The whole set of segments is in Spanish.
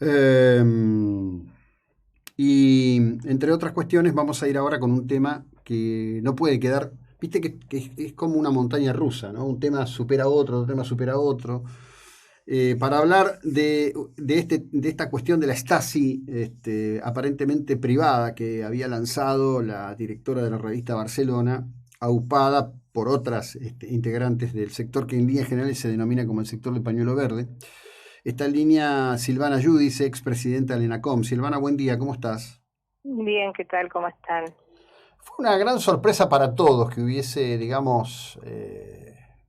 Eh, y entre otras cuestiones vamos a ir ahora con un tema que no puede quedar, viste que es como una montaña rusa, ¿no? Un tema supera otro tema supera otro. Para hablar de esta cuestión de la Stasi aparentemente privada que había lanzado la directora de la revista Barcelona, aupada por otras integrantes del sector que en líneas generales se denomina como el sector del pañuelo verde. Está en línea Silvana Giudice, expresidenta del ENACOM. Silvana, buen día, ¿cómo estás? Bien, ¿qué tal? ¿Cómo están? Fue una gran sorpresa para todos que hubiese, digamos,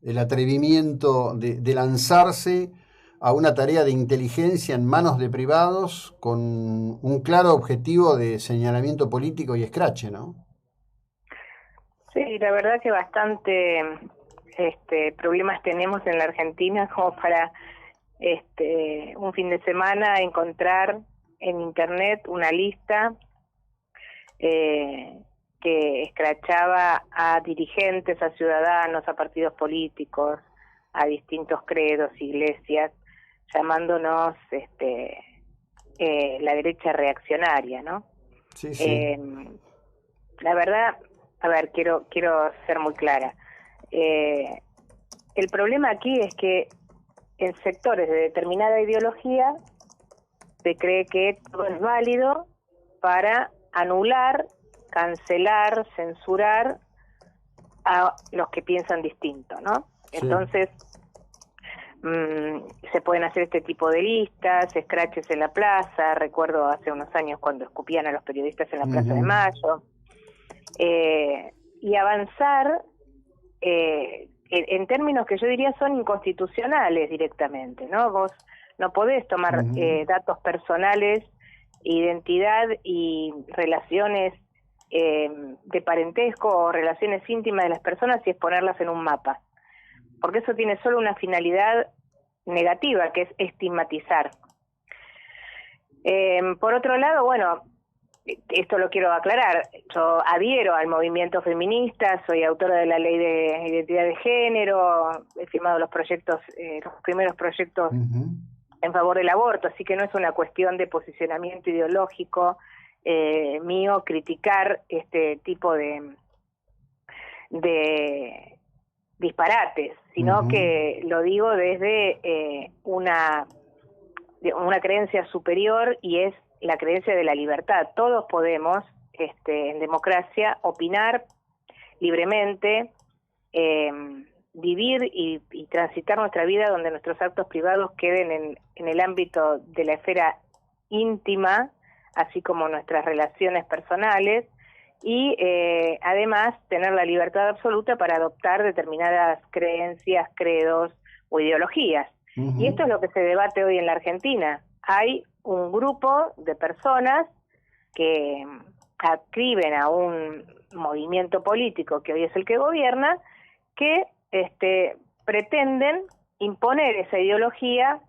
el atrevimiento de lanzarse a una tarea de inteligencia en manos de privados con un claro objetivo de señalamiento político y escrache, ¿no? Sí, la verdad que bastante problemas tenemos en la Argentina como para un fin de semana encontrar en internet una lista eh, que escrachaba a dirigentes, a ciudadanos, a partidos políticos, a distintos credos, iglesias, llamándonos la derecha reaccionaria, ¿no? Sí, sí. Eh, la verdad, a ver, quiero ser muy clara. Eh, el problema aquí es que en sectores de determinada ideología se cree que todo es válido para anular, cancelar, censurar a los que piensan distinto, ¿no? Sí. Entonces, se pueden hacer este tipo de listas, scratches en la plaza, recuerdo hace unos años cuando escupían a los periodistas en la Plaza de Ujú. Mayo, y avanzar en términos que yo diría son inconstitucionales directamente, ¿no? Vos no podés tomar Ujú. datos personales, identidad y relaciones de parentesco o relaciones íntimas de las personas y exponerlas en un mapa, porque eso tiene solo una finalidad negativa, que es estigmatizar. Por otro lado, bueno, esto lo quiero aclarar, yo adhiero al movimiento feminista, soy autora de la ley de identidad de género, he firmado los proyectos, los primeros proyectos Ujú. en favor del aborto, así que no es una cuestión de posicionamiento ideológico mío criticar este tipo de disparates, sino Ujú. que lo digo desde una creencia superior, y es la creencia de la libertad. Todos podemos, en democracia, opinar libremente, eh, vivir y transitar nuestra vida donde nuestros actos privados queden en el ámbito de la esfera íntima, así como nuestras relaciones personales, y además tener la libertad absoluta para adoptar determinadas creencias, credos o ideologías. Y Ujú. esto es lo que se debate hoy en la Argentina. Hay un grupo de personas que adscriben a un movimiento político que hoy es el que gobierna, que pretenden imponer esa ideología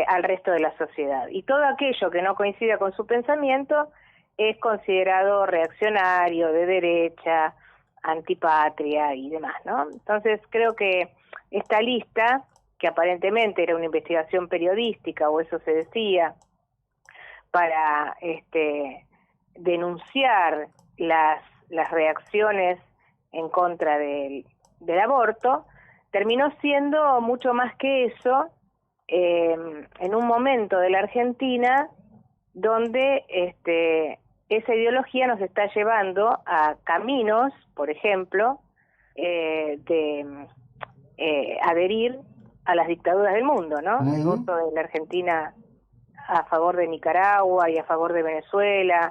al resto de la sociedad. Y todo aquello que no coincida con su pensamiento es considerado reaccionario, de derecha, antipatria y demás, ¿no? Entonces creo que esta lista, que aparentemente era una investigación periodística, o eso se decía, para denunciar las reacciones en contra del aborto, terminó siendo mucho más que eso, en un momento de la Argentina donde esa ideología nos está llevando a caminos, por ejemplo, de adherir a las dictaduras del mundo, ¿no? El Ujú. voto de la Argentina a favor de Nicaragua y a favor de Venezuela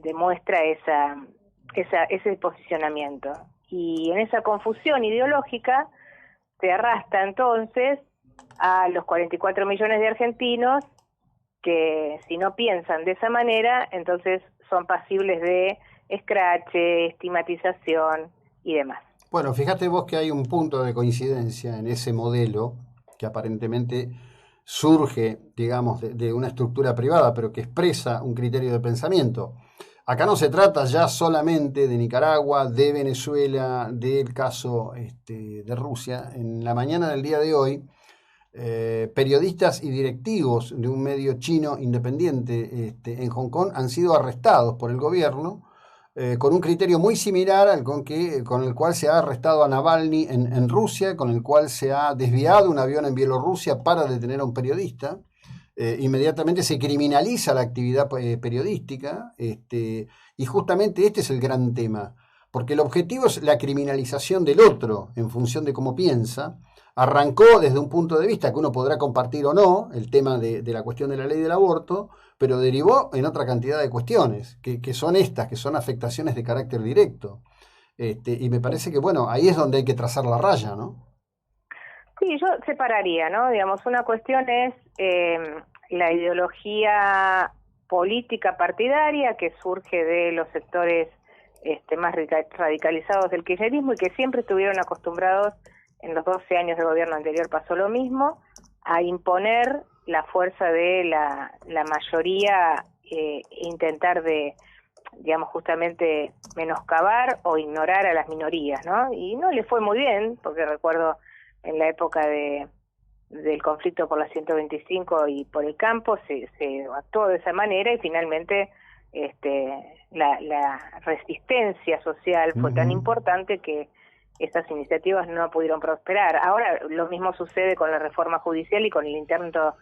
demuestra ese posicionamiento. Y en esa confusión ideológica se arrastra entonces a los 44 millones de argentinos que, si no piensan de esa manera, entonces son pasibles de escrache, estigmatización y demás. Bueno, fíjate vos que hay un punto de coincidencia en ese modelo que aparentemente surge, digamos, de una estructura privada, pero que expresa un criterio de pensamiento. Acá no se trata ya solamente de Nicaragua, de Venezuela, del caso de Rusia. En la mañana del día de hoy periodistas y directivos de un medio chino independiente en Hong Kong han sido arrestados por el gobierno con un criterio muy similar al con el cual se ha arrestado a Navalny en Rusia, con el cual se ha desviado un avión en Bielorrusia para detener a un periodista. Inmediatamente se criminaliza la actividad periodística, y justamente este es el gran tema, porque el objetivo es la criminalización del otro en función de cómo piensa. Arrancó desde un punto de vista que uno podrá compartir o no, el tema de la cuestión de la ley del aborto, pero derivó en otra cantidad de cuestiones, que son estas, que son afectaciones de carácter directo. Y me parece que, bueno, ahí es donde hay que trazar la raya, ¿no? Sí, yo separaría, ¿no? Digamos, una cuestión es la ideología política partidaria que surge de los sectores más radicalizados del kirchnerismo y que siempre estuvieron acostumbrados, en los 12 años de gobierno anterior pasó lo mismo, a imponer la fuerza de la mayoría e intentar de, digamos, justamente menoscabar o ignorar a las minorías, ¿no? Y no le fue muy bien, porque recuerdo en la época del conflicto por la 125 y por el campo se actuó de esa manera y finalmente la resistencia social fue tan importante que estas iniciativas no pudieron prosperar. Ahora lo mismo sucede con la reforma judicial y con el intento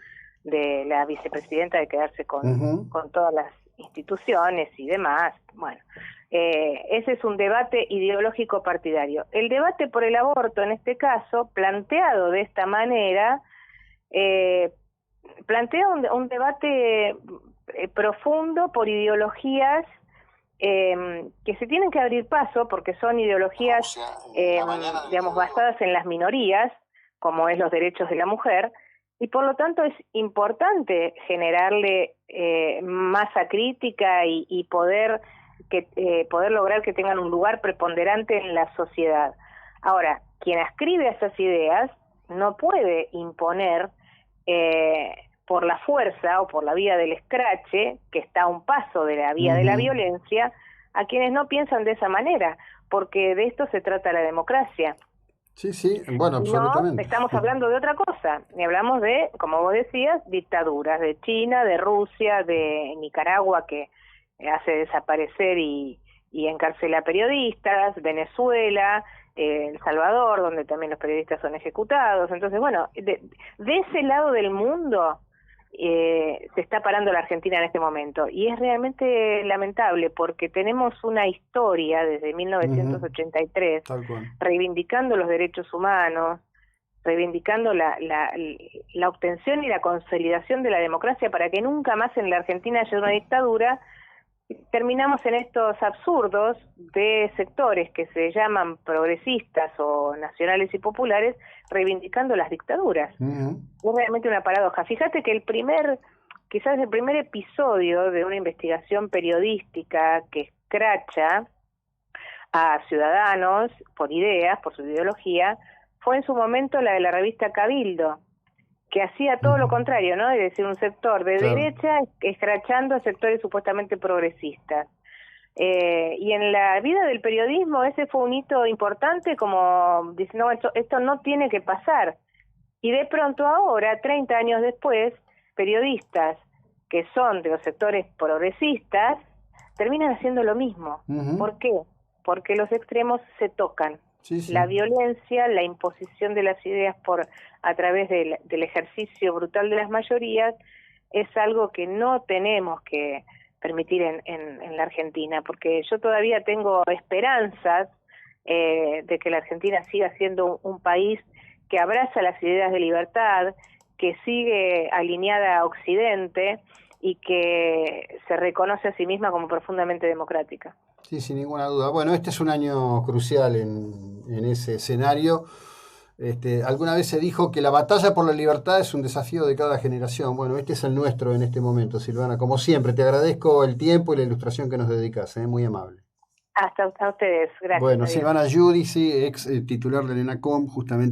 de la vicepresidenta de quedarse con todas las instituciones y demás. Bueno, ese es un debate ideológico partidario. El debate por el aborto, en este caso, planteado de esta manera, plantea un debate profundo por ideologías que se tienen que abrir paso porque son ideologías, digamos, basadas en las minorías, como es los derechos de la mujer, y por lo tanto es importante generarle masa crítica y poder lograr que tengan un lugar preponderante en la sociedad. Ahora, quien ascribe a esas ideas no puede imponer por la fuerza o por la vía del escrache, que está a un paso de la vía de la violencia, a quienes no piensan de esa manera, porque de esto se trata la democracia. Sí, sí, bueno, absolutamente. No, estamos hablando de otra cosa, y hablamos de, como vos decías, dictaduras, de China, de Rusia, de Nicaragua, que hace desaparecer y encarcela periodistas, Venezuela, El Salvador, donde también los periodistas son ejecutados. Entonces, bueno, de ese lado del mundo se está parando la Argentina en este momento, y es realmente lamentable porque tenemos una historia desde 1983 reivindicando los derechos humanos, reivindicando la obtención y la consolidación de la democracia para que nunca más en la Argentina haya una dictadura. Terminamos en estos absurdos de sectores que se llaman progresistas o nacionales y populares reivindicando las dictaduras. Es realmente una paradoja. Fíjate que quizás el primer episodio de una investigación periodística que escracha a ciudadanos por ideas, por su ideología, fue en su momento la de la revista Cabildo, que hacía todo lo contrario, ¿no? Es decir, un sector de derecha escrachando a sectores supuestamente progresistas. Y en la vida del periodismo ese fue un hito importante, como diciendo, no, esto no tiene que pasar. Y de pronto ahora, 30 años después, periodistas que son de los sectores progresistas terminan haciendo lo mismo. ¿Por qué? Porque los extremos se tocan. La violencia, la imposición de las ideas a través del ejercicio brutal de las mayorías es algo que no tenemos que permitir en la Argentina, porque yo todavía tengo esperanzas de que la Argentina siga siendo un país que abraza las ideas de libertad, que sigue alineada a Occidente y que se reconoce a sí misma como profundamente democrática. Sí, sin ninguna duda. Bueno, este es un año crucial en ese escenario. Alguna vez se dijo que la batalla por la libertad es un desafío de cada generación. Bueno, este es el nuestro en este momento, Silvana. Como siempre, te agradezco el tiempo y la ilustración que nos dedicas, muy amable. Hasta a ustedes, gracias. Bueno, Silvana Giudici, ex titular del ENACOM, justamente.